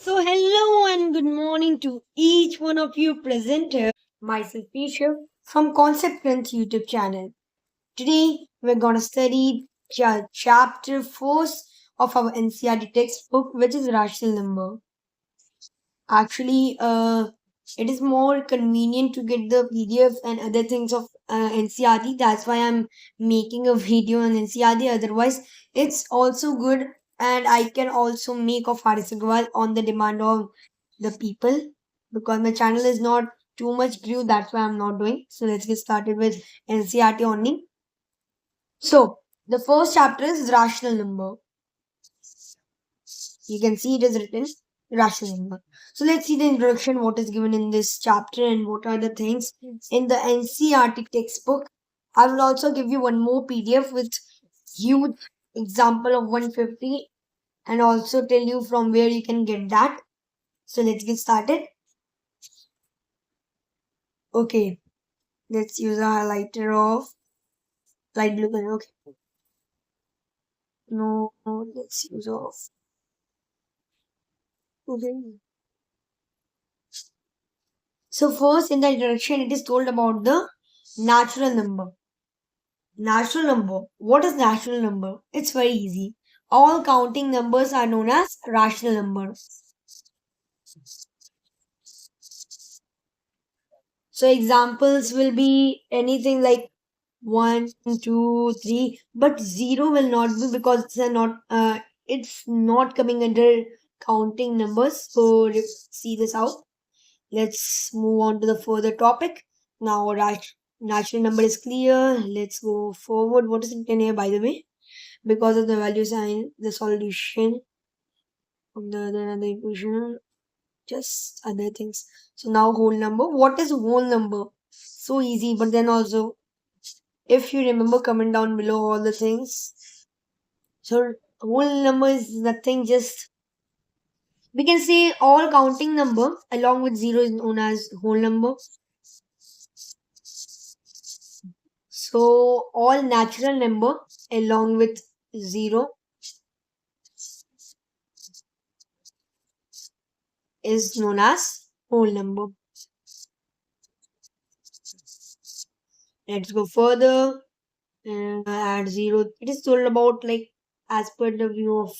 So, hello and good morning to each one of you present here. Myself, Isha from Concept Strength YouTube channel. Today, we're gonna study chapter 4 of our NCRT textbook, which is rational number. Actually, it is more convenient to get the PDF and other things of NCRT. That's why I'm making a video on NCRT. Otherwise, it's also good, and I can also make of Haris Agrawal on the demand of the people because my channel is not too much grew. That's why I'm not doing. So let's get started with NCRT only. So the first chapter is rational number. You can see it is written rational number. So let's see the introduction, what is given in this chapter and what are the things in the NCRT textbook. I will also give you one more PDF with huge example of 150 and also tell you from where you can get that. So let's get started. Okay, let's use a highlighter of light blue color. Okay, no, let's use of. Okay. So first in the introduction, it is told about the natural number. Natural number. What is natural number? It's very easy. All counting numbers are known as rational numbers. So examples will be anything like 1, 2, 3, but 0 will not be because it's not coming under counting numbers. So let's see this out. Let's move on to the further topic. Now natural number is clear. Let's go forward. What is written here, by the way? Because of the value sign, the solution of the other equation, just other things. So now whole number. What is whole number? So easy, but then also if you remember, comment down below all the things. So whole number is nothing, just we can say all counting number along with zero is known as whole number. So all natural number along with zero is known as whole number. Let's go further and add zero. It is told about like as per the view of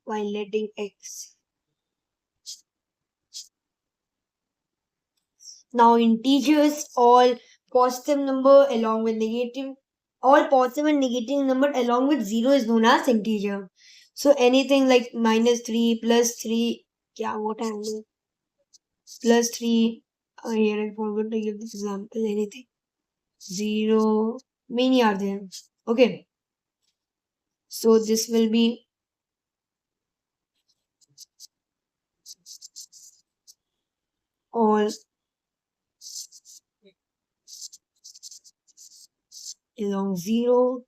while letting x. Now integers, all positive number along with negative, all positive and negative number along with zero is known as integer. So anything like -3 +3, yeah, what I mean, +3. Here I forgot to give this example. Anything 0, many are there. Okay, so this will be all along zero.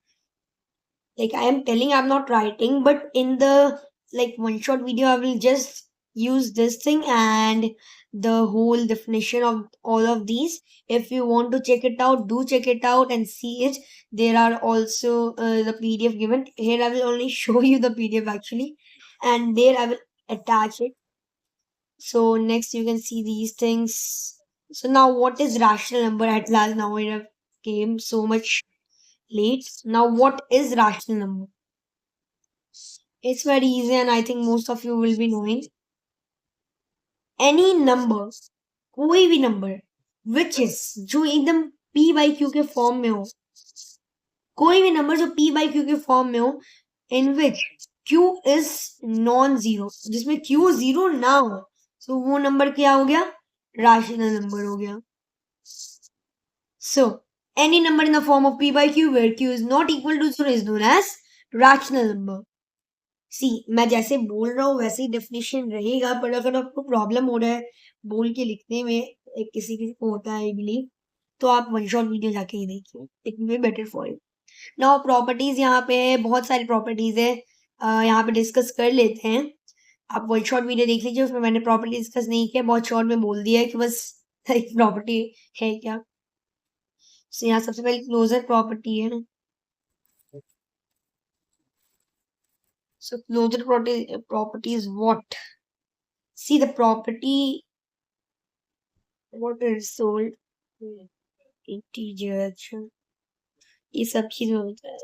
Like I am telling, I'm not writing, but in the like one shot video, I will just use this thing and the whole definition of all of these. If you want to check it out, do check it out and see it. There are also the PDF given here. I will only show you the PDF actually, and there I will attach it. So next you can see these things. So now what is rational number at last? Now it have came so much late. Now what is rational number? It's very easy and I think most of you will be knowing. Any number, कोई भी number, which is जो एकदम p by q के form में हो, कोई भी number जो p by q के फॉर्म में हो, in which q is non zero, जिसमें q जीरो ना हो, तो वो नंबर क्या हो गया? राशनल नंबर हो गया. So any number in the form of p by q where q is not equal to zero is known as rational number. सी मैं जैसे बोल रहा हूँ वैसे ही डेफिनेशन रहेगा, पर अगर आपको प्रॉब्लम हो रहा है बोल के लिखने में, एक किसी किसी को होता है आई बिलीव, तो आप वन शॉट वीडियो जाके ही देखिए, it will be better for you. Now properties यहाँ पे है, बहुत सारी प्रॉपर्टीज है, यहाँ पे डिस्कस कर लेते हैं. आप वन शॉट वीडियो देख लीजिए, उसमें मैंने प्रॉपर्टी डिस्कस नहीं किया, बहुत शॉर्ट में बोल दिया है कि बस एक प्रॉपर्टी है क्या. सो यहाँ सबसे पहले क्लोजर प्रॉपर्टी है. So closure property is what? See the property what is sold integer, अच्छा ये सब चीज में होता है।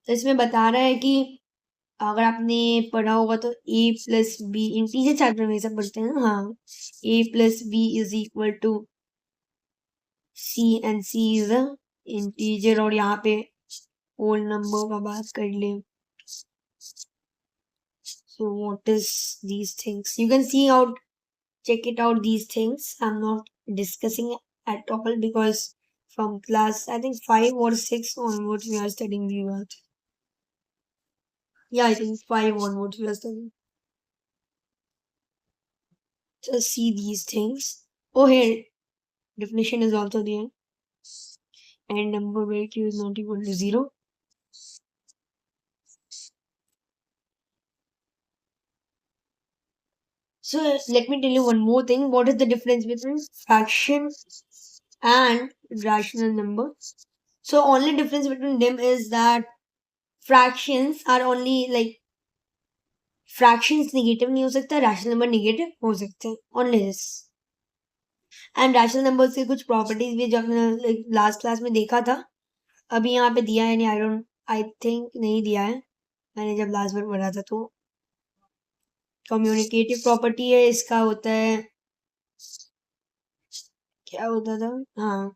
तो इसमें बता रहा है कि अगर आपने पढ़ा होगा तो a plus B integer chapter में सब पढ़ते हैं ना, हाँ a plus B is equal to c and c is a integer, और यहाँ पे होल नंबर का बात कर ले। So what is these things? You can see out, check it out these things. I'm not discussing at all because from class I think 5 or 6 onwards we are studying the math. Yeah, I think 5 onwards we are studying. Just see these things. Oh, here definition is also there. And number where q is not equal to 0. So let me tell you one more thing. What is the difference between fraction and rational number? So only difference between them is that fractions are only like fractions negative नहीं हो सकता, rational number negative हो सकते हैं, only this. And rational number से कुछ properties भी जो हमने लास्ट क्लास में देखा था, अभी यहाँ पे दिया है नहीं, आई थिंक नहीं दिया है, मैंने जब लास्ट बार पढ़ा था। तो कम्युनिकेटिव प्रॉपर्टी है, इसका होता है, क्या होता था, हाँ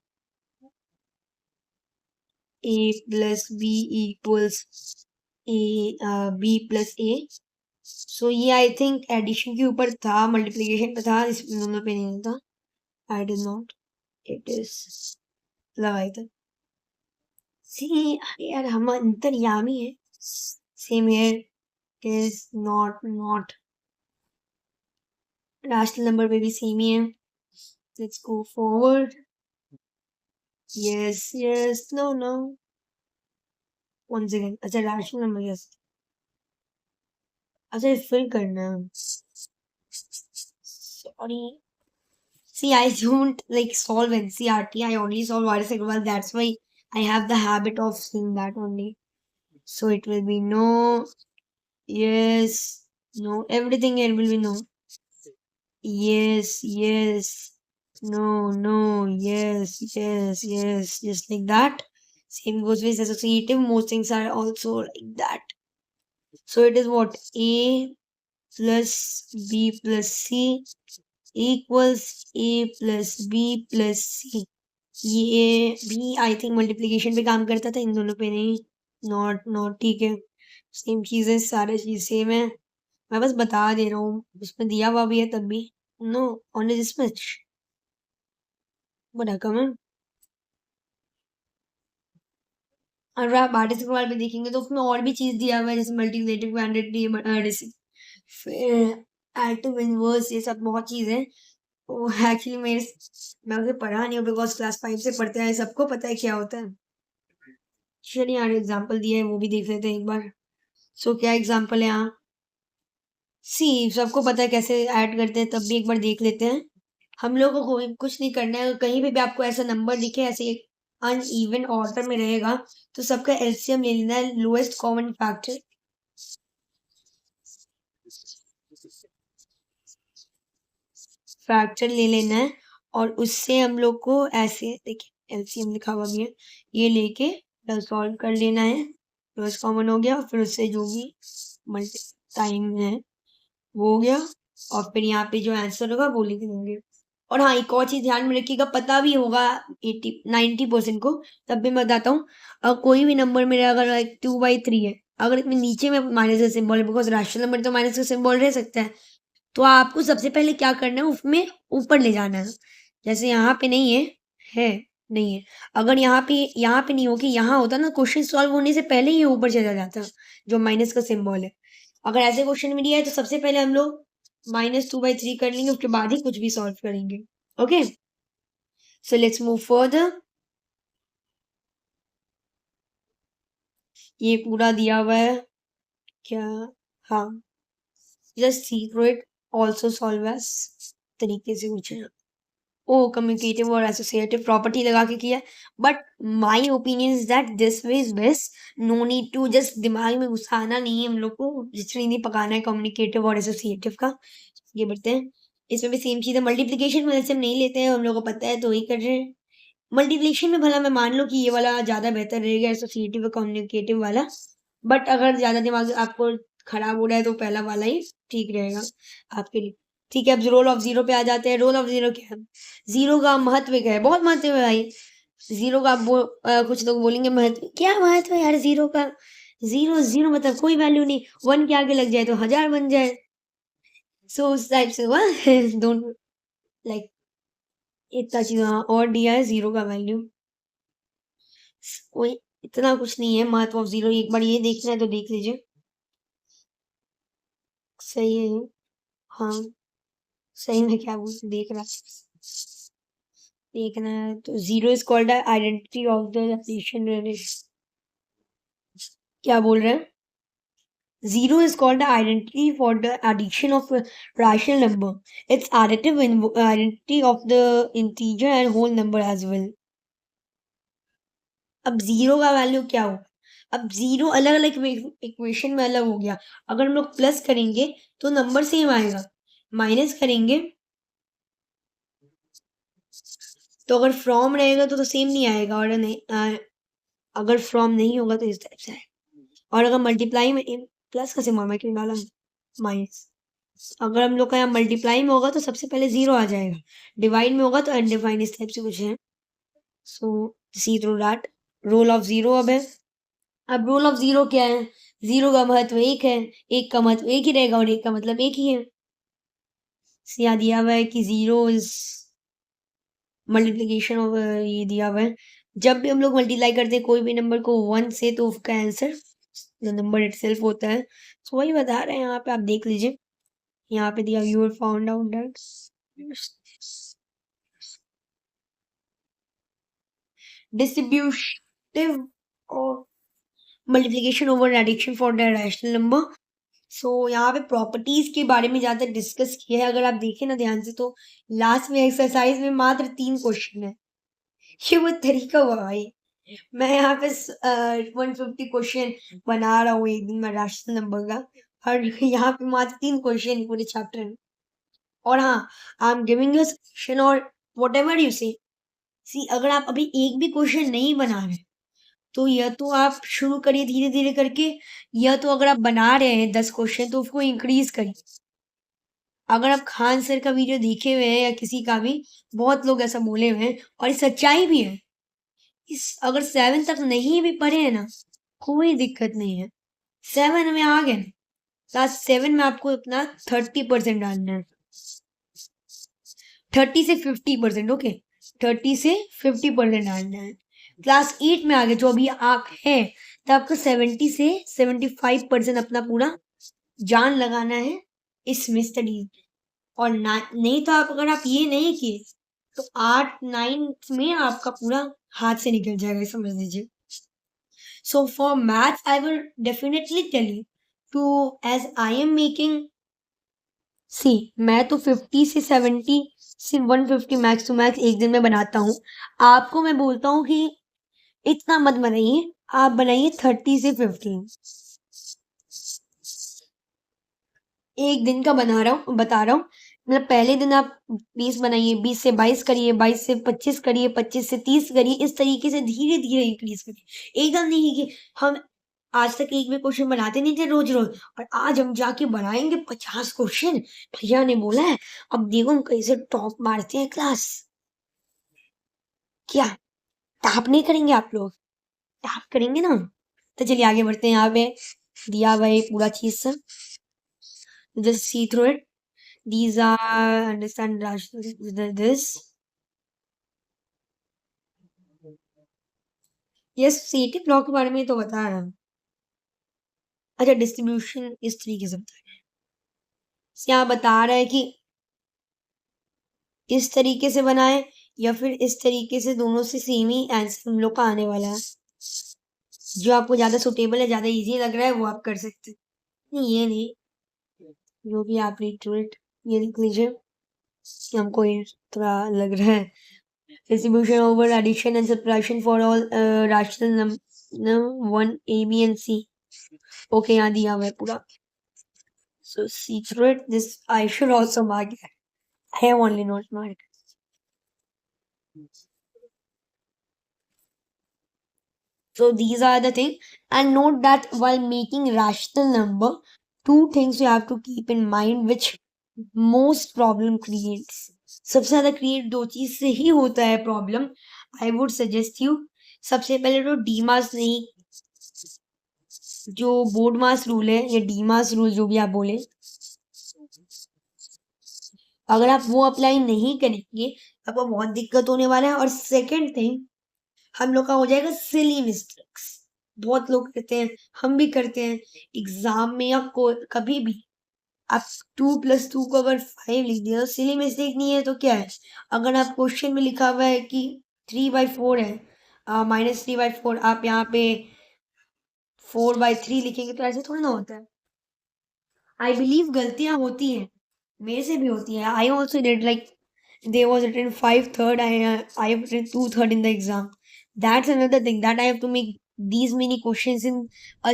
a plus B equals A B plus A. So ये आई थिंक एडिशन के ऊपर था, मल्टीप्लिकेशन पे था, इस दोनों पे नहीं था। I did not, it is लगाई था। सी यार हम अंतर्यामी है, same here is not rational number पे भी सेम ही है। Let's go forward. Yes yes, no no, one second, अच्छा रैशनल नंबर, यस, अच्छा फिल करना, sorry. See, I don't like solve NCRT. I only solve virus equal. That's why I have the habit of seeing that only. So it will be no, yes, no. Everything here will be no. Yes, yes, no, no, yes, yes, yes. Just like that. Same goes with associative. Most things are also like that. So it is what A plus B plus C equals A plus B plus C. ये भी I think multiplication पे काम करता था, इन दोनों पे नहीं। Not not, ठीक है, सेम चीज़ है, सारे चीज़ सेम है, मैं बस बता दे रहा हूँ, उसमें दिया हुआ भी है तब भी। नो, ओनली दिस मच, बड़ा कम है। और आप आर्टिस्ट वाले पे देखेंगे तो उसमें और भी चीज़ दिया हुआ है, जैसे मल्टीप्लिकेटिव क्वांटिटी, फिर एडिटिव इनवर्स, ये सब बहुत चीज़ है। वो एक्चुअली मैं उसे पढ़ा नहीं हूँ बिकॉज क्लास 5 से पढ़ते हैं, सबको पता है क्या होता है। चलिए यहाँ एग्जाम्पल दिया है, वो भी देख लेते हैं एक बार। सो क्या एग्जाम्पल है यहाँ, सी सबको पता है कैसे ऐड करते हैं, तब भी एक बार देख लेते हैं। हम लोगों को कुछ नहीं करना है, कहीं पे भी आपको ऐसा नंबर दिखे, ऐसे अनइवन ऑर्डर में रहेगा, तो सबका एलसीएम ले लेना है, लोएस्ट कॉमन फैक्टर। फैक्टर ले लेना है और उससे हम लोग को ऐसे, देखिए एलसीएम लिखा हुआ भी है, ये लेके सॉल्व कर लेना है, लोएस्ट कॉमन हो गया, फिर उससे जो भी मल्टी टाइम है वो हो गया, और फिर यहाँ पे जो आंसर होगा वो लिख देंगे। और हाँ, एक और चीज ध्यान में रखिएगा, पता भी होगा 90% को, तब भी मैं बताता हूँ। कोई भी नंबर मेरा अगर 2/3 है, अगर इसमें नीचे में माइनस का सिंबल है, बिकॉज रैशनल नंबर तो माइनस का सिंबल रह सकता है, तो आपको सबसे पहले क्या करना है, उसमें ऊपर ले जाना है। जैसे यहाँ पे नहीं है नहीं है, अगर यहाँ पे नहीं हो कि यहाँ होता ना, क्वेश्चन सॉल्व होने से पहले ही ऊपर चला जाता जो माइनस का सिंबल है। अगर ऐसे क्वेश्चन में दिया है तो सबसे पहले हम लोग -2/3 कर लेंगे, उसके बाद ही कुछ भी सॉल्व करेंगे। Okay, so let's move further. ये पूरा दिया हुआ है क्या, हाँ, just see through it, also solve एस तरीके से पूछे। ओ कम्युनिकेटिव और एसोसिएटिव प्रॉपर्टी लगा के किया, but my opinion is that this way is best. No need to just दिमाग में घुसाना नहीं है हम लोग को, जितनी नहीं पकाना है कम्युनिकेटिव और एसोसिएटिव का। ये बढ़ते हैं, इसमें भी सेम चीज़ है, मल्टीप्लिकेशन में हम नहीं लेते हैं, हम लोग को पता है तो वही कर रहे हैं। मल्टीप्लिकेशन में भला मैं मान लो कि ये वाला ज़्यादा बेहतर रहेगा एसोसिएटिव और कम्युनिकेटिव वाला, बट अगर ज़्यादा दिमाग आपको खराब हो रहा है तो पहला वाला ही ठीक रहेगा आपके लिए। ठीक है, अब रोल ऑफ जीरो पे आ जाते हैं। रोल ऑफ जीरो क्या है? जीरो का महत्व क्या है? बहुत महत्व है भाई जीरो का। कुछ लोग बोलेंगे महत्व, क्या महत्व है यार जीरो का? जीरो जीरो मतलब कोई वैल्यू नहीं, वन के आगे लग जाए तो हजार बन जाए। सो उस टाइप से हुआ डोंट लाइक इतना चीज और दिया है जीरो का वैल्यू। कोई इतना कुछ नहीं है महत्व ऑफ जीरो, एक बार ये देखना है तो देख लीजिए। सही है, हाँ सही में क्या बोल देख रहा देखना है तो zero is called identity of the addition. क्या बोल रहे हैं? Zero is called the identity for the addition of a rational number. It's additive identity of the integer and whole number as well. अब जीरो का value क्या होगा? अब zero अलग अलग इक्वेशन में अलग हो गया। अगर हम लोग प्लस करेंगे तो नंबर सेम आएगा, माइनस करेंगे तो अगर फ्रॉम रहेगा तो सेम नहीं आएगा, और नहीं अगर फ्रॉम नहीं होगा तो इस टाइप से आएगा। और अगर मल्टीप्लाई में प्लस का सिंबल मैं क्यों डाला माइनस, अगर हम लोग का यहाँ मल्टीप्लाई में होगा तो सबसे पहले जीरो आ जाएगा, डिवाइड में होगा तो अनडिफाइंड, इस टाइप से कुछ है। So see through that role of zero अब है। अब रोल ऑफ जीरो क्या है? जीरो का महत्व एक है, एक का महत्व एक ही रहेगा और एक का मतलब एक ही है। यहाँ दिया हुआ है कि जीरो इज मल्टीप्लीकेशन ऑफ, ये दिया हुआ है जब भी हम लोग मल्टीप्लाई करते हैं कोई भी नंबर को वन से तो उसका आंसर नंबर इटसेल्फ होता है। तो वही बता रहे हैं यहाँ पे, आप देख लीजिए। यहाँ पे दिया you found out that distributive और multiplication over addition for the rational number. So यहाँ पे प्रॉपर्टीज के बारे में ज्यादा डिस्कस किया है। अगर आप देखें ना ध्यान से तो लास्ट में एक्सरसाइज में मात्र 3 क्वेश्चन है। ये वो तरीका हुआ भाई, मैं यहाँ पे 150 क्वेश्चन बना रहा हूँ एक दिन में रैशनल नंबर का, और यहाँ पे मात्र 3 क्वेश्चन पूरे चैप्टर में। और हाँ, I am giving you suggestion और वट एवर यू सी अगर आप अभी एक भी क्वेश्चन नहीं बना रहे तो या तो आप शुरू करिए धीरे धीरे करके, या तो अगर आप बना रहे हैं 10 क्वेश्चन तो उसको इंक्रीज करिए। अगर आप खान सर का वीडियो देखे हुए हैं या किसी का भी, बहुत लोग ऐसा बोले हुए हैं और ये सच्चाई भी है। इस अगर 7 तक नहीं भी पढ़े हैं ना, कोई दिक्कत नहीं है, 7 में आ गए, क्लास 7 में आपको अपना 30% डालना है, 30 से 50%, ओके 30 से 50% डालना है। क्लास 8 में आ गए जो अभी आप हैं, तो आपको 70 से 75% अपना पूरा जान लगाना है इसमें स्टडी। और नहीं तो आप अगर आप ये नहीं किए तो 8-9 में आपका पूरा हाथ से निकल जाएगा, समझ लीजिए। So for maths I will definitely tell you too, as I am making C, मैं तो 50 से 70 से 150 मैक्स टू मैक्स एक दिन में बनाता हूँ। आपको मैं बोलता हूँ कि इतना मत बनाइए, आप बनाइए 30 से 15। एक दिन का बता रहा हूँ, मतलब पहले दिन आप 20 बनाइए, 20 से 22 करिए, 22 से 25 करिए, 25 से 30 करिए, इस तरीके से धीरे धीरे इंक्रीज करिए। एकदम नहीं कि हम आज तक एक भी क्वेश्चन बनाते नहीं थे रोज रोज, और आज हम जाके बनाएंगे 50 क्वेश्चन, भैया ने बोला है, अब देखो हम कैसे टॉप मारते हैं क्लास। क्या टॉप नहीं करेंगे आप लोग? टॉप करेंगे ना। तो चलिए आगे बढ़ते हैं। यहाँ पे दिया हुआ है पूरा चीज sir, just see through it. These are understand this. Yes सीटी ब्लॉक के बारे में तो बता रहा हूँ। अच्छा डिस्ट्रीब्यूशन इस तरीके से बता रहा है, यहाँ बता रहा है कि इस तरीके से बनाए या फिर इस तरीके से, दोनों से सेम ही आंसर हम लोग का आने वाला है। जो आपको ज्यादा सुटेबल है, ज्यादा इजी लग रहा है वो आप कर सकते हैं। नहीं ये नहीं, जो भी आप रीड थ्रू इट, ये लिख लीजिए। हमको ये थोड़ा लग रहा है distribution over addition and subtraction for all rational number 1 a b and c. Okay यहाँ दिया हुआ है पूरा. So see through it. This I should also mark it. I have only not marked. So these are the things. And note that while making rational number, two things you have to keep in mind which most problem creates. सबसे ज्यादा create दो चीज से ही होता है problem. I would suggest you सबसे पहले तो डी मास नहीं, जो बोर्ड मास रूल है या डी मास रूल जो भी आप बोले, अगर आप वो अप्लाई नहीं करेंगे आपको बहुत दिक्कत होने वाला है. और सेकंड थिंग, हम लोग का हो जाएगा सिली मिस्टेक्स. बहुत लोग करते हैं, हम भी करते हैं एग्जाम में या कभी भी. आप 2+2 को अगर 5 लिख दिया तो सिली मिस्टेक नहीं है तो क्या है. अगर आप क्वेश्चन में लिखा हुआ है कि 3/4 है, -3/4, आप यहाँ पे 4/3 लिखेंगे तो ऐसे थोड़ा ना होता है. आई बिलीव गलतियां होती हैं, मेरे से भी होती है. I also did like there was written 5/3. I have written 2/3 in the exam. That's another thing that I have to make these many questions in a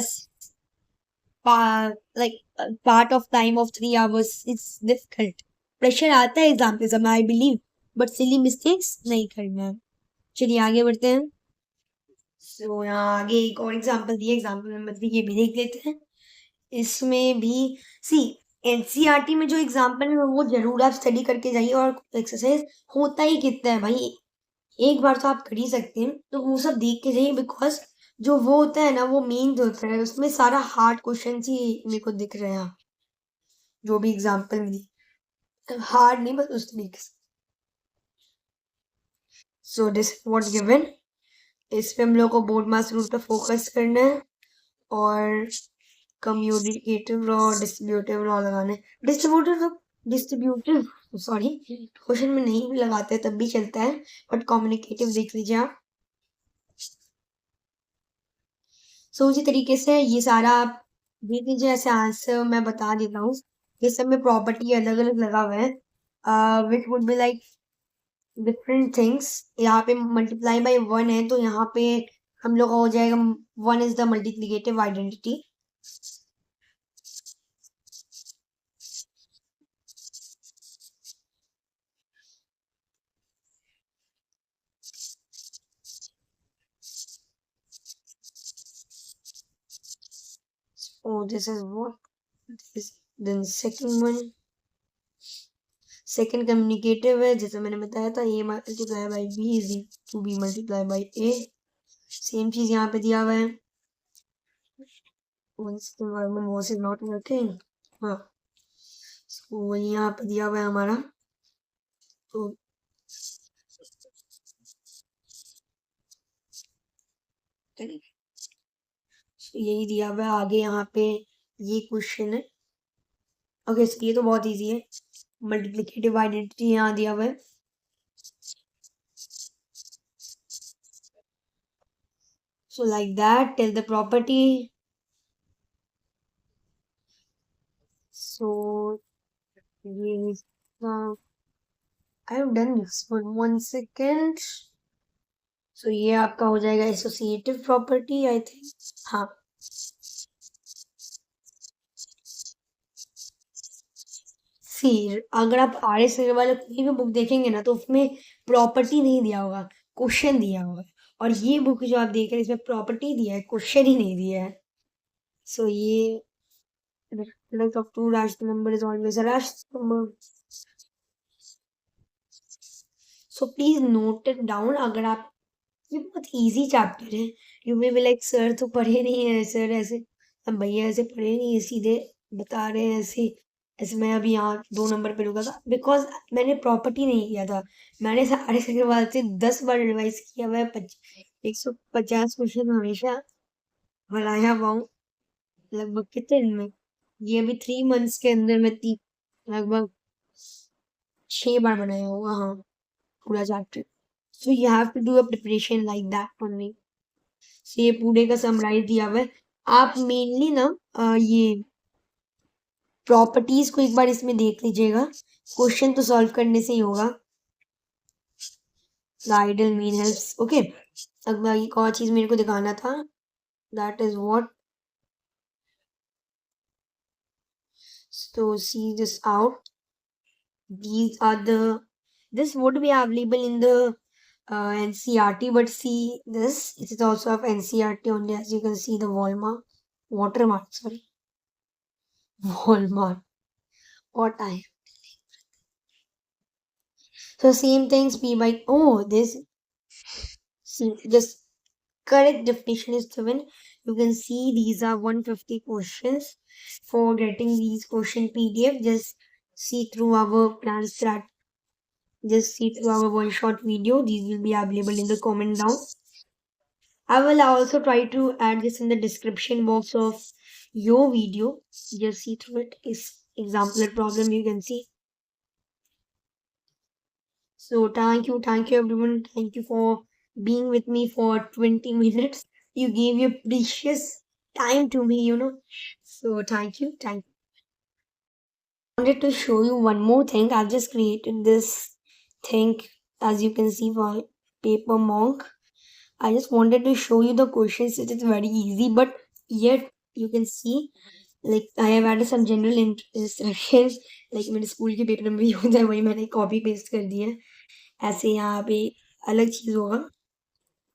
part of time of 3 hours. It's difficult. Pressure आता है exam के समय, I believe, but silly mistakes नहीं करना है. चलिए आगे बढ़ते हैं. So यहाँ आगे एक और एग्जाम्पल दिए, एग्जाम्पल नंबर 3 ये भी देख लेते हैं. इसमें भी सी एनसीईआरटी में जो एग्जाम्पल है वो जरूर आप स्टडी करके जाइए. और एक्सरसाइज होता ही कितना है भाई, एक बार तो आप कर ही सकते हैं, तो वो सब देख के जाइए. बिकॉज जो वो होता है ना वो मेन होता है, उसमें सारा हार्ड क्वेश्चन ही मेरे को दिख रहे हैं. जो भी एग्जाम्पल मिली हार्ड नहीं बस उस तरीके से. So this what given. इस पे हम लोग को बोर्ड मास रूल पे फोकस करना है और कम्युनिकेटिव लॉ, डिस्ट्रीब्यूटिव लॉ लगाने. डिस्ट्रीब्यूटिव सॉरी क्वेश्चन में नहीं भी लगाते तब भी चलता है, बट कम्युनिकेटिव देख लीजिए आप. सो उसी तरीके से ये सारा आप देख लीजिए. ऐसे आंसर मैं बता देता हूँ. ये सब में प्रॉपर्टी अलग अलग लगा हुआ है, which would be like different things. यहाँ पे मल्टीप्लाई बाय 1 है तो यहाँ पे हम लोग का हो जाएगा 1 is the multiplicative identity. Oh, this is what this. Then second one, second communicative है जैसे मैंने बताया था, a multiply by b is to b multiply by a. Same चीज यहाँ पे दिया हुआ है. once the environment was is not working. हाँ, so यहाँ पे दिया हुआ है हमारा. तो यही दिया हुआ है. आगे यहाँ पे ये क्वेश्चन है. ओके ये तो बहुत इजी है. मल्टीप्लिकेटिव आइडेंटिटी यहाँ दिया हुआ है. So like that, tell the property. So yes, I have done this one. 1 second. So ये आपका हो जाएगा एसोसिएटिव प्रॉपर्टी आई थिंक. हाँ, फिर अगर आप आर एस वाले कोई भी बुक देखेंगे ना तो उसमें प्रॉपर्टी नहीं दिया होगा, क्वेश्चन दिया होगा. और ये बुक जो आप देख रहे हैं इसमें प्रॉपर्टी दिया है, क्वेश्चन ही नहीं दिया है. सो ये product of two rational number is always a rational number. So please note it down. अगर आप, ये बहुत इजी चैप्टर है. You may be like sir तो पढ़े नहीं है, सर ऐसे, हम भैया ऐसे पढ़े नहीं है, सीधे बता रहे हैं ऐसे. ऐसे मैं अभी यहाँ 2 नंबर पे रुका था बिकॉज मैंने प्रॉपर्टी नहीं किया था. मैंने सारे के बाद से 10 बार रिवाइज किया हुआ है. 150 क्वेश्चन हमेशा बनाया हुआ हूँ. लगभग कितने दिन में, ये अभी 3 मंथ्स के अंदर में लगभग 6 बार बनाया होगा. हाँ, पूरा chapter. So you have to do a preparation like that only. So ये पूरे का समराइज दिया हुआ है. आप मेनली ना ये प्रॉपर्टीज को एक बार इसमें देख लीजिएगा क्वेश्चन तो सॉल्व करने से ही होगा. The idle mean helps. Okay, अब एक और चीज मेरे को दिखाना था. That is what. So see this out. These are the, this would be available in the NCRT, but see this, it is also of NCRT only. As you can see, the Walmart, Watermart, sorry, Walmart. What I, so same things P by, oh, this, see, just correct definition is given. You can see these are 150 questions. For getting these question PDF, just see through our plan strat. Just see through our one shot video. These will be available in the comment down. I will also try to add this in the description box of your video. Just see through it. Is example problem you can see. So thank you everyone. Thank you for being with me for 20 minutes. You gave your precious time to me, you know. So thank you. I wanted to show you one more thing. I've just created this thing, as you can see, for paper monk. I just wanted to show you the questions. It is very easy, but yet you can see, like I have added some general instructions. like मेरे school के paper में भी होता है, वही मैंने copy paste कर दिया है. ऐसे यहाँ पे अलग चीज होगा.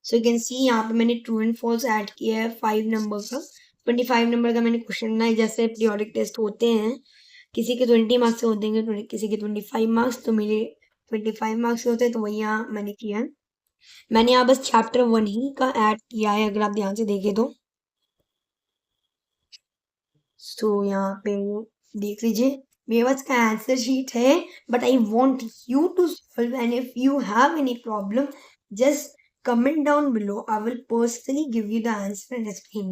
सो यू कैन सी यहाँ पे मैंने ट्रू एंड फॉल्स ऐड किया है 5 नंबर का. 25 नंबर का मैंने क्वेश्चन बनाया. जैसे पीरियोडिक टेस्ट होते हैं, किसी के 20 मार्क्स से होते हैं, किसी के 25 मार्क्स, तो मेरे 25 मार्क्स से होते हैं, तो वही यहाँ मैंने किया है. मैंने यहाँ बस चैप्टर 1 ही का ऐड किया है, अगर आप ध्यान से देखें तो. तो यहाँ पे देख लीजिए, मेरे पास का आंसर शीट है, but I want you to solve. And if you have any problem, just comment down below. I will personally give you the answer and explain.